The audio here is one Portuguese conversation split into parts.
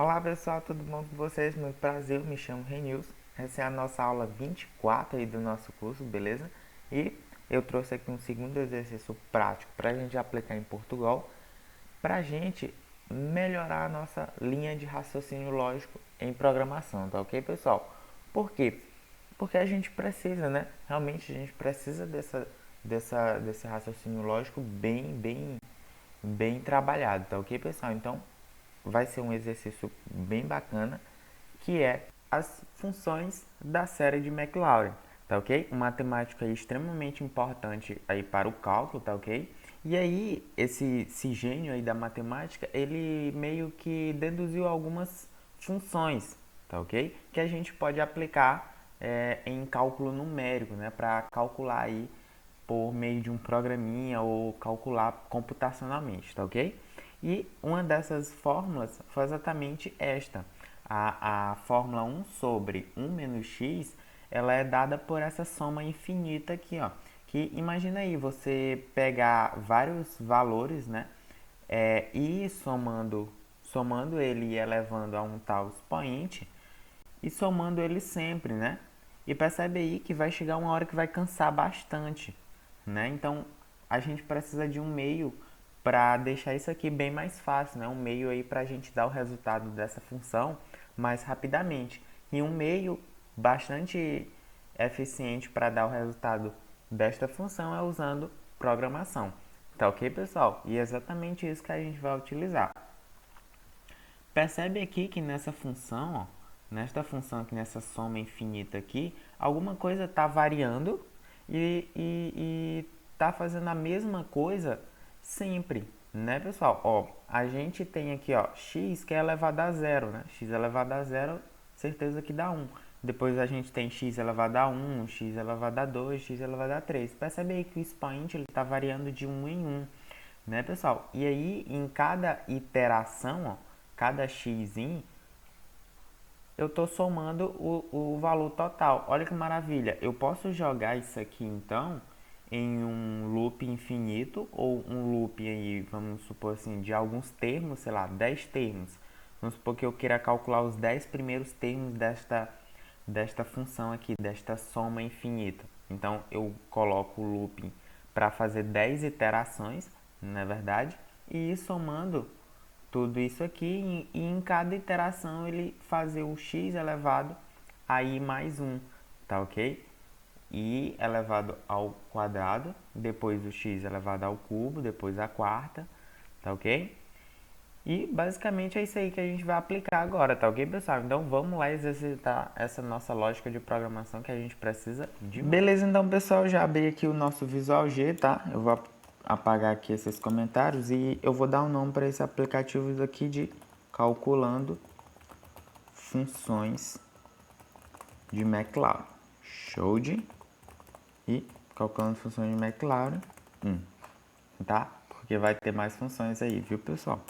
Olá pessoal, tudo bom com vocês? Muito prazer, eu me chamo Renilson. Essa é a nossa aula 24 aí do nosso curso, beleza? E eu trouxe aqui um segundo exercício prático para a gente aplicar em Portugal, para a gente melhorar a nossa linha de raciocínio lógico em programação, tá ok pessoal? Por quê? Porque a gente precisa, né? Realmente a gente precisa desse raciocínio lógico bem trabalhado, tá ok pessoal? Então vai ser um exercício bem bacana, que é as funções da série de Maclaurin, tá ok? Uma matemática extremamente importante aí para o cálculo, tá ok? E aí, esse gênio aí da matemática, ele meio que deduziu algumas funções, tá ok? Que a gente pode aplicar em cálculo numérico, né? Para calcular aí por meio de um programinha ou calcular computacionalmente, tá ok? E uma dessas fórmulas foi exatamente esta. A fórmula 1 sobre 1 menos x, ela é dada por essa soma infinita aqui, ó. Que imagina aí você pegar vários valores, né? E somando ele e elevando a um tal expoente, e somando ele sempre, né? E percebe aí que vai chegar uma hora que vai cansar bastante, né? Então, a gente precisa de um meio para deixar isso aqui bem mais fácil, né? Um meio aí para a gente dar o resultado dessa função mais rapidamente. E um meio bastante eficiente para dar o resultado desta função é usando programação. Tá ok, pessoal? E é exatamente isso que a gente vai utilizar. Percebe aqui que nessa função, ó, nesta função aqui, nessa soma infinita aqui, alguma coisa está variando e está fazendo a mesma coisa sempre, né, pessoal? Ó, a gente tem aqui, ó, x que é elevado a zero, né? X elevado a zero, certeza que dá 1. Depois a gente tem x elevado a 1, x elevado a 2, x elevado a 3. Percebe aí que o expoente está variando de 1 em 1, né, pessoal? E aí, em cada iteração, ó, cada x, eu estou somando o valor total. Olha que maravilha. Eu posso jogar isso aqui, então, em um loop infinito, ou um loop aí, vamos supor assim, de alguns termos, sei lá, 10 termos. Vamos supor que eu queira calcular os 10 primeiros termos desta função aqui, desta soma infinita. Então, eu coloco o looping para fazer 10 iterações, não é verdade? E ir somando tudo isso aqui e em cada iteração ele fazer o x elevado a i mais 1, tá ok? I elevado ao quadrado, depois o x elevado ao cubo, depois a quarta, tá ok? E basicamente é isso aí que a gente vai aplicar agora, tá ok, pessoal? Então vamos lá exercitar essa nossa lógica de programação que a gente precisa de. Beleza, então pessoal, já abri aqui o nosso Visual G, tá? Eu vou apagar aqui esses comentários e eu vou dar um nome para esse aplicativo aqui de Calculando Funções de Maclaurin. Show de e Calculando Funções de Maclaurin 1, tá? Porque vai ter mais funções aí, viu, pessoal?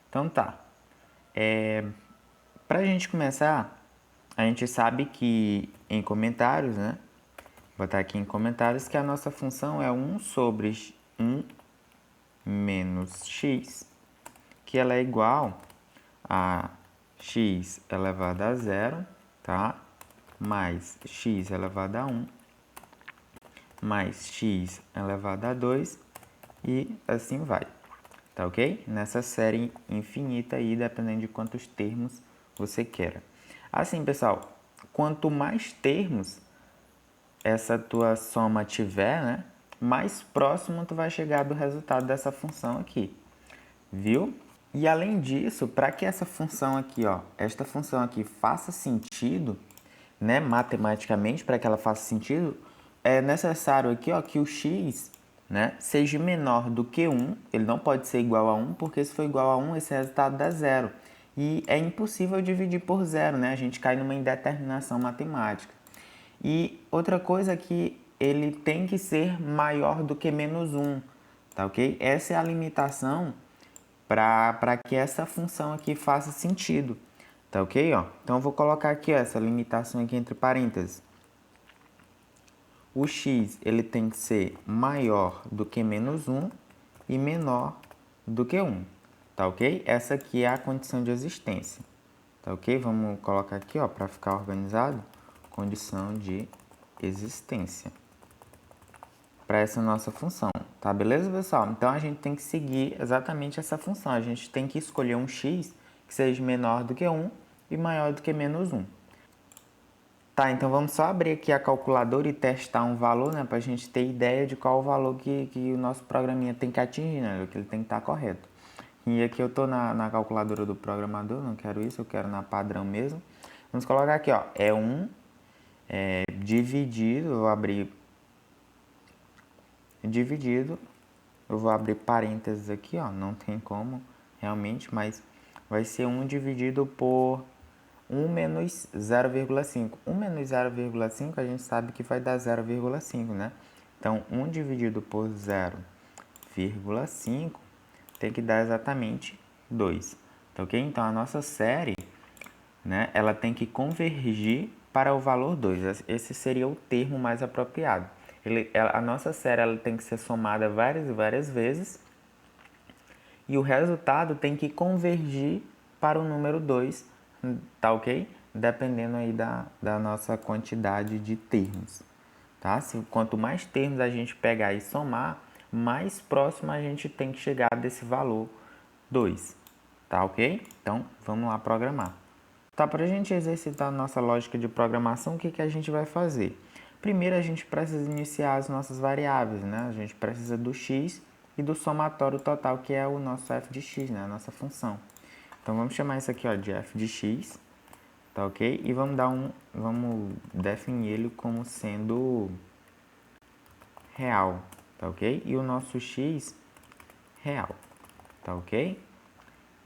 Então tá. Pra gente começar, a gente sabe que em comentários, né? Vou botar aqui em comentários que a nossa função é 1 sobre 1 menos x, que ela é igual a x elevado a zero, tá? Mais x elevado a 1, mais x elevado a 2 e assim vai, tá ok? Nessa série infinita aí, dependendo de quantos termos você queira. Assim, pessoal, quanto mais termos essa tua soma tiver, né, mais próximo tu vai chegar do resultado dessa função aqui, viu? E além disso, para que essa função aqui, ó, esta função aqui faça sentido, né, matematicamente, para que ela faça sentido, é necessário aqui, ó, que o x, né, seja menor do que 1. Ele não pode ser igual a 1, porque se for igual a 1, esse resultado dá zero. E é impossível dividir por zero, né? A gente cai numa indeterminação matemática. E outra coisa é que ele tem que ser maior do que menos 1, tá ok? Essa é a limitação para que essa função aqui faça sentido, tá ok? Ó? Então eu vou colocar aqui ó, essa limitação aqui entre parênteses. O x ele tem que ser maior do que menos 1 e menor do que 1, tá ok? Essa aqui é a condição de existência. tá ok? Vamos colocar aqui, ó, para ficar organizado, condição de existência para essa nossa função, tá beleza, pessoal? Então a gente tem que seguir exatamente essa função, a gente tem que escolher um x que seja menor do que 1 e maior do que menos 1. Tá, então vamos só abrir aqui a calculadora e testar um valor, né, para a gente ter ideia de qual o valor que o nosso programinha tem que atingir, né, que ele tem que estar correto. E aqui eu estou na calculadora do programador, não quero isso, eu quero na padrão mesmo. Vamos colocar aqui, ó, é 1 dividido, eu vou abrir dividido, eu vou abrir parênteses aqui, ó, não tem como realmente, mas vai ser 1 dividido por 1 menos 0,5. 1 menos 0,5 a gente sabe que vai dar 0,5, né? Então, 1 dividido por 0,5 tem que dar exatamente 2. Tá ok? Então, a nossa série, né, ela tem que convergir para o valor 2. Esse seria o termo mais apropriado. A nossa série ela tem que ser somada várias e várias vezes e o resultado tem que convergir para o número 2, tá ok? Dependendo aí da nossa quantidade de termos, tá? Quanto mais termos a gente pegar e somar, mais próximo a gente tem que chegar desse valor 2, tá ok? Então, vamos lá programar. Tá, para a gente exercitar a nossa lógica de programação, o que a gente vai fazer? Primeiro, a gente precisa iniciar as nossas variáveis, né? A gente precisa do x e do somatório total, que é o nosso f de x, né? A nossa função. Então, vamos chamar isso aqui, ó, de f de x, tá ok? E vamos definir ele como sendo real, tá ok? E o nosso x real, tá ok?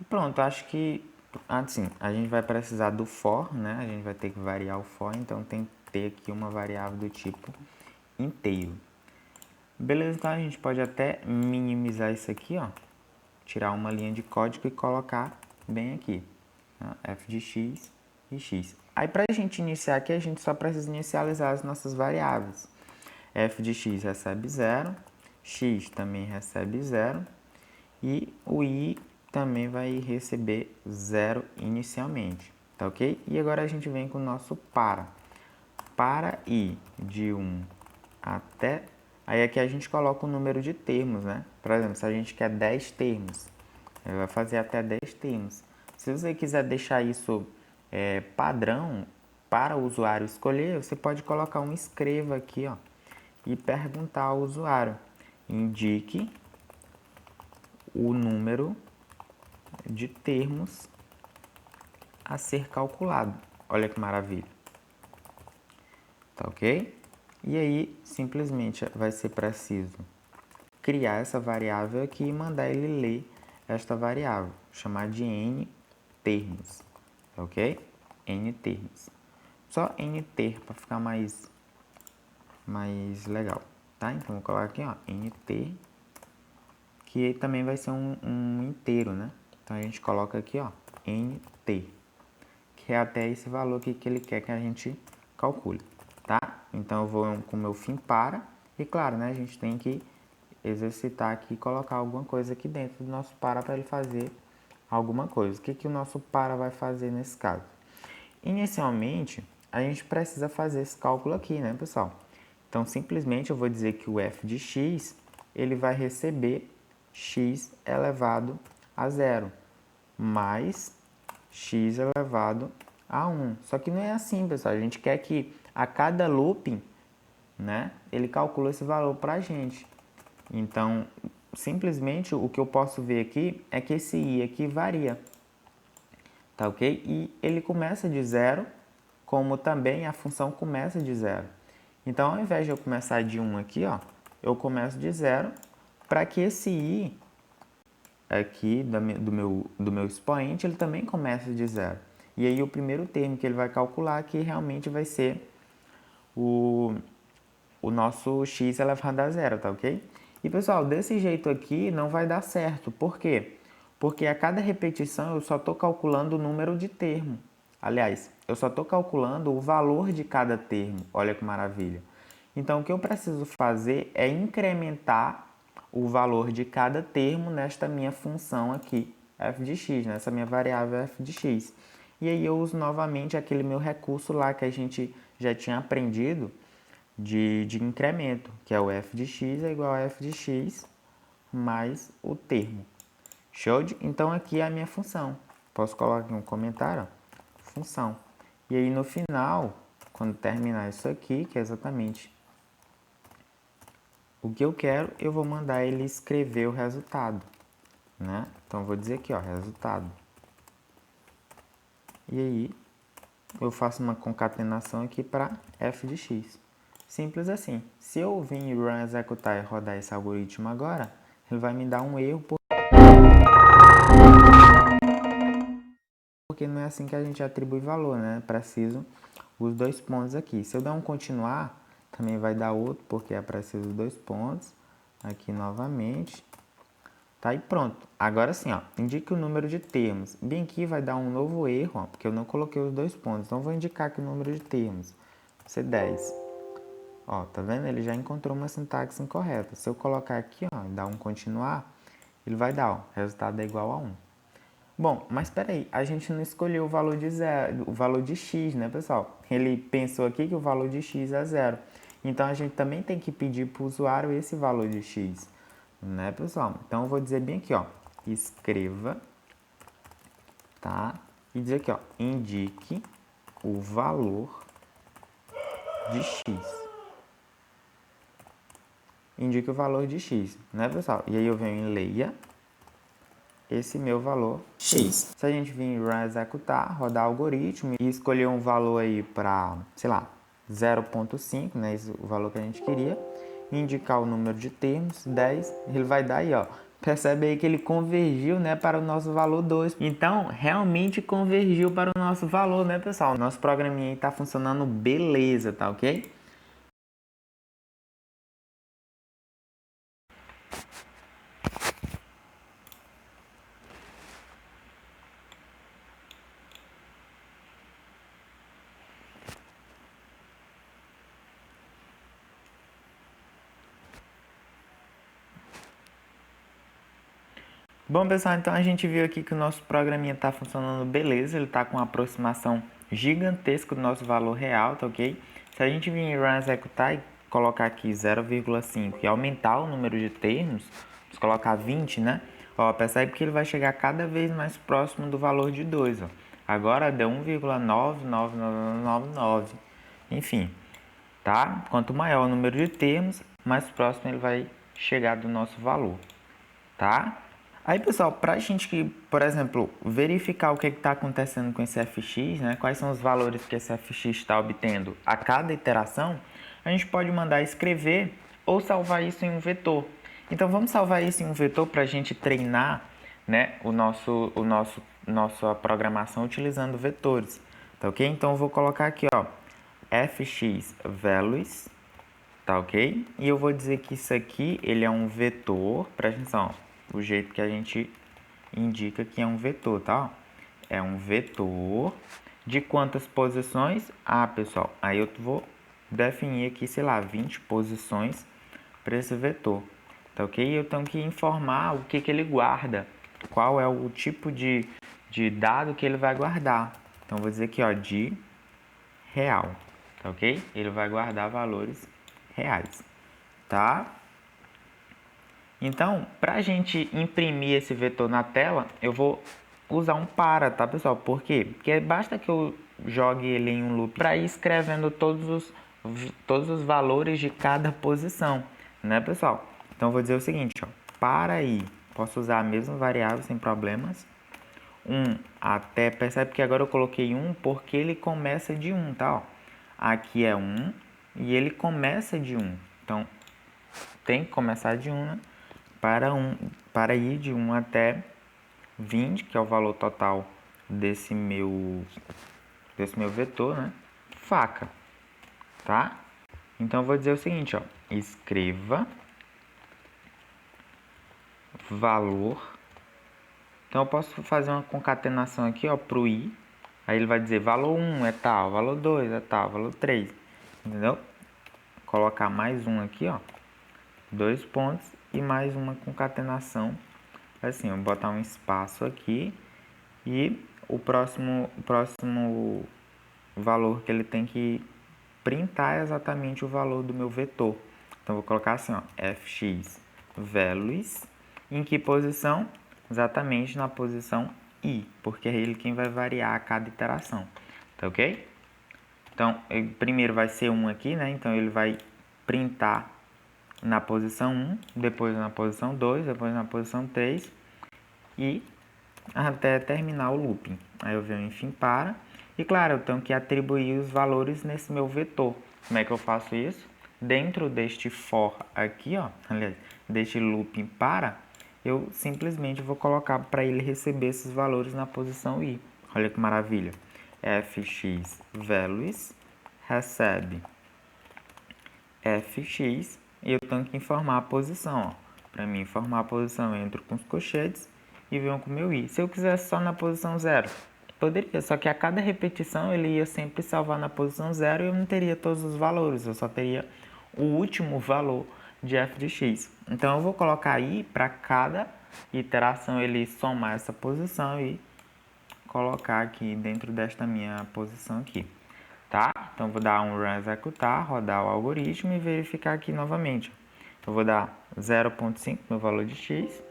E pronto, acho que assim, a gente vai precisar do for, né? A gente vai ter que variar o for, então tem que ter aqui uma variável do tipo inteiro. Beleza, então a gente pode até minimizar isso aqui, ó. Tirar uma linha de código e colocar bem aqui, né? F de x e x. Aí para a gente iniciar aqui, a gente só precisa inicializar as nossas variáveis. F de x recebe 0, x também recebe 0 e o i também vai receber 0 inicialmente, tá ok? E agora a gente vem com o nosso para. Para i de 1 até... Aí aqui a gente coloca o número de termos, né? Por exemplo, se a gente quer 10 termos, ele vai fazer até 10 termos. Se você quiser deixar isso padrão para o usuário escolher, você pode colocar um escreva aqui, ó, e perguntar ao usuário, indique o número de termos a ser calculado. Olha que maravilha. Tá ok? E aí, simplesmente vai ser preciso criar essa variável aqui e mandar ele ler esta variável, chamar de n termos, tá ok? N termos. Só n ter para ficar mais legal, tá? Então, vou colocar aqui, ó, n ter, que também vai ser um inteiro, né? Então, a gente coloca aqui, ó, n ter, que é até esse valor aqui que ele quer que a gente calcule, tá? Então, eu vou com o meu fim para, e claro, né, a gente tem que exercitar aqui e colocar alguma coisa aqui dentro do nosso para ele fazer alguma coisa. O que o nosso para vai fazer nesse caso? Inicialmente, a gente precisa fazer esse cálculo aqui, né, pessoal? Então, simplesmente eu vou dizer que o f de x, ele vai receber x elevado a 0, mais x elevado a 1. Só que não é assim, pessoal. A gente quer que a cada looping, né, ele calcula esse valor para a gente. Então, simplesmente o que eu posso ver aqui é que esse i aqui varia, tá ok? E ele começa de 0, como também a função começa de 0. Então, ao invés de eu começar de 1 aqui, ó, eu começo de 0 para que esse i aqui do meu expoente, ele também começa de 0. E aí o primeiro termo que ele vai calcular aqui realmente vai ser o nosso x elevado a 0, tá ok? E pessoal, desse jeito aqui não vai dar certo. Por quê? Porque a cada repetição eu só estou calculando o número de termo. Aliás, eu só estou calculando o valor de cada termo. Olha que maravilha. Então, o que eu preciso fazer é incrementar o valor de cada termo nesta minha função aqui, f de x, nessa minha variável f de x. e aí eu uso novamente aquele meu recurso lá que a gente já tinha aprendido de incremento, que é o f de x é igual a f de x mais o termo. Show? Então aqui é a minha função. Posso colocar aqui um comentário? Função. E aí no final, quando terminar isso aqui, que é exatamente o que eu quero, eu vou mandar ele escrever o resultado, né? Então eu vou dizer aqui, ó, resultado. E aí eu faço uma concatenação aqui para f de x. Simples assim. Se eu vir run executar e rodar esse algoritmo agora, ele vai me dar um erro porque não é assim que a gente atribui valor, né? Preciso os 2 pontos aqui. Se eu der um continuar, também vai dar outro, porque é preciso os 2 pontos. Aqui novamente. Tá, e pronto. Agora sim, ó, indique o número de termos. Bem aqui vai dar um novo erro, ó, porque eu não coloquei os 2 pontos. Então, vou indicar aqui o número de termos. Vai ser 10. Ó, tá vendo? Ele já encontrou uma sintaxe incorreta. Se eu colocar aqui, ó, e dar um continuar, ele vai dar, ó, resultado é igual a 1. Bom, mas espera aí, a gente não escolheu o valor de zero, o valor de x, né, pessoal? Ele pensou aqui que o valor de x é 0. Então, a gente também tem que pedir para o usuário esse valor de x, né, pessoal? Então, eu vou dizer bem aqui, ó, escreva, tá? E dizer aqui, ó, indique o valor de x. Indique o valor de x, né, pessoal? E aí eu venho em leia esse meu valor x. Se a gente vir run executar, rodar algoritmo e escolher um valor aí para, sei lá, 0.5, né, esse, o valor que a gente queria, indicar o número de termos, 10, ele vai dar aí, ó. Percebe aí que ele convergiu, né, para o nosso valor 2. Então, realmente convergiu para o nosso valor, né, pessoal? Nosso programinha aí tá funcionando beleza, tá ok? Bom, pessoal, então a gente viu aqui que o nosso programinha está funcionando beleza, ele está com uma aproximação gigantesca do nosso valor real, tá ok? Se a gente vir em run executar e colocar aqui 0,5 e aumentar o número de termos, vamos colocar 20, né? Ó, percebe que ele vai chegar cada vez mais próximo do valor de 2, ó. Agora deu 1,99999. Enfim, tá? Quanto maior o número de termos, mais próximo ele vai chegar do nosso valor, tá? Aí, pessoal, para a gente, por exemplo, verificar o que está acontecendo com esse fx, né, quais são os valores que esse fx está obtendo a cada iteração, a gente pode mandar escrever ou salvar isso em um vetor. Então, vamos salvar isso em um vetor para a gente treinar, né, nossa programação utilizando vetores, tá ok? Então, eu vou colocar aqui, ó, fx values, tá ok? E eu vou dizer que isso aqui, ele é um vetor, presta atenção, ó, o jeito que a gente indica que é um vetor, tá? É um vetor de quantas posições? Ah, pessoal, aí eu vou definir aqui, sei lá, 20 posições para esse vetor, tá ok? Eu tenho que informar o que ele guarda, qual é o tipo de dado que ele vai guardar. Então, vou dizer aqui, ó, de real, tá ok? Ele vai guardar valores reais, tá? Então, para a gente imprimir esse vetor na tela, eu vou usar um para, tá, pessoal? Por quê? Porque basta que eu jogue ele em um loop para ir escrevendo todos os valores de cada posição, né, pessoal? Então, eu vou dizer o seguinte, ó, para i, posso usar a mesma variável sem problemas, 1 até, percebe que agora eu coloquei 1 porque ele começa de 1, tá? Ó, aqui é 1 e ele começa de 1, então tem que começar de 1, né? Para ir de 1 até 20, que é o valor total desse meu vetor, né? Faca, tá? Então, eu vou dizer o seguinte, ó. Escreva valor. Então, eu posso fazer uma concatenação aqui, ó, pro i. Aí, ele vai dizer valor 1 é tal, valor 2 é tal, valor 3. Entendeu? Colocar mais um aqui, ó. 2 pontos e mais uma concatenação. Assim, eu vou botar um espaço aqui e o próximo valor que ele tem que printar é exatamente o valor do meu vetor. Então, vou colocar assim, ó, fx values, em que posição? Exatamente na posição i, porque é ele quem vai variar a cada iteração, tá ok? Então, primeiro vai ser 1 aqui, né? Então, ele vai printar na posição 1, depois na posição 2, depois na posição 3 e até terminar o looping. Aí eu venho enfim para. E claro, eu tenho que atribuir os valores nesse meu vetor. Como é que eu faço isso? Dentro deste for aqui, ó, aliás, deste looping para, eu simplesmente vou colocar para ele receber esses valores na posição i. Olha que maravilha. Fx values recebe fx e eu tenho que informar a posição. Para mim informar a posição, eu entro com os colchetes e venho com o meu i. Se eu quisesse só na posição 0, poderia, só que a cada repetição ele ia sempre salvar na posição 0 e eu não teria todos os valores, eu só teria o último valor de f de x. Então eu vou colocar i para cada iteração ele somar essa posição e colocar aqui dentro desta minha posição aqui. Tá? Então, vou dar um run executar, rodar o algoritmo e verificar aqui novamente. Eu vou dar 0.5, meu valor de x.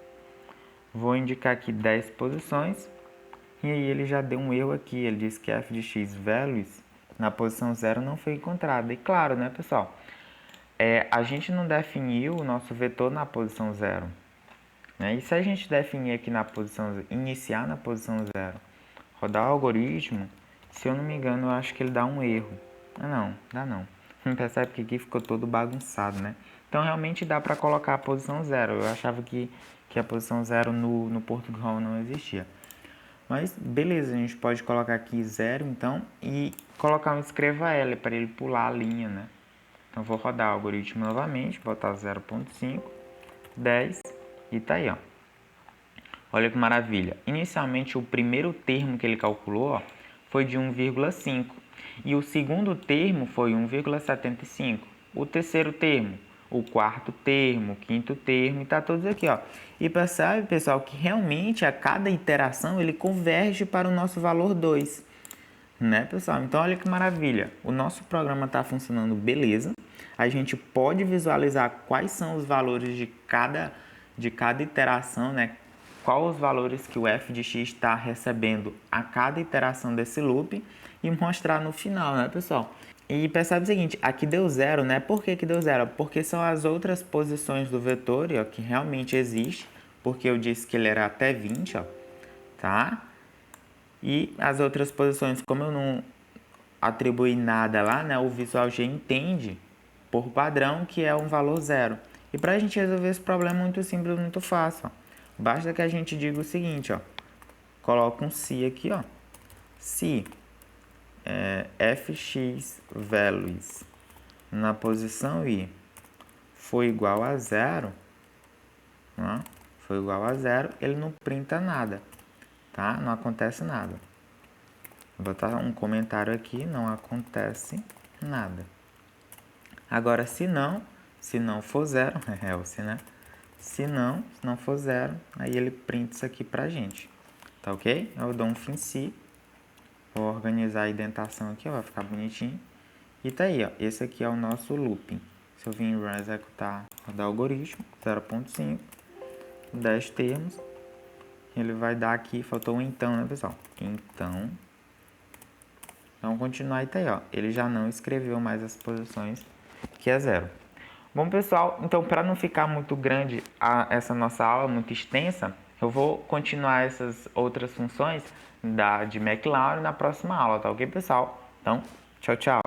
Vou indicar aqui 10 posições. E aí ele já deu um erro aqui. Ele disse que f de x values na posição 0 não foi encontrada. E claro, né, pessoal? A gente não definiu o nosso vetor na posição 0. Né? E se a gente definir aqui na posição, iniciar na posição 0, rodar o algoritmo, se eu não me engano, eu acho que ele dá um erro. Não, dá não. Percebe que aqui ficou todo bagunçado, né? Então, realmente dá para colocar a posição 0. Eu achava que a posição 0 no Portugal não existia. Mas, beleza, a gente pode colocar aqui 0, então, e colocar um escreva L para ele pular a linha, né? Então, vou rodar o algoritmo novamente, botar 0.5, 10, e tá aí, ó. Olha que maravilha. Inicialmente, o primeiro termo que ele calculou, ó, foi de 1,5. E o segundo termo foi 1,75. O terceiro termo, o quarto termo, o quinto termo, e tá todos aqui, ó. E percebe, pessoal, que realmente a cada iteração ele converge para o nosso valor 2. Né, pessoal? Então, olha que maravilha. O nosso programa está funcionando beleza. A gente pode visualizar quais são os valores de cada iteração, né? Quais os valores que o f de x está recebendo a cada iteração desse loop e mostrar no final, né, pessoal? E percebe o seguinte, aqui deu 0, né? Por que deu 0? Porque são as outras posições do vetor, ó, que realmente existe, porque eu disse que ele era até 20, ó, tá? E as outras posições, como eu não atribuí nada lá, né, o Visual G entende por padrão que é um valor 0. E para a gente resolver esse problema é muito simples, muito fácil. Ó. Basta que a gente diga o seguinte, ó, coloca um se aqui, ó, se fx values na posição i for igual a 0, né, for igual a 0, ele não printa nada, tá? Não acontece nada. Vou botar um comentário aqui, não acontece nada. Agora, se não for 0, é o se, né? Se não for 0, aí ele printa isso aqui pra gente. Tá ok? Eu dou um fim se, vou organizar a indentação aqui, ó, vai ficar bonitinho. E tá aí, ó, esse aqui é o nosso looping. Se eu vim em run executar, rodar o algoritmo, 0.5, 10 termos, ele vai dar aqui, faltou um então, né, pessoal? Então, vamos continuar e tá aí, ó. Ele já não escreveu mais as posições, que é 0. Bom, pessoal, então para não ficar muito grande essa nossa aula, muito extensa, eu vou continuar essas outras funções de Maclaurin na próxima aula, tá ok, pessoal? Então, tchau, tchau.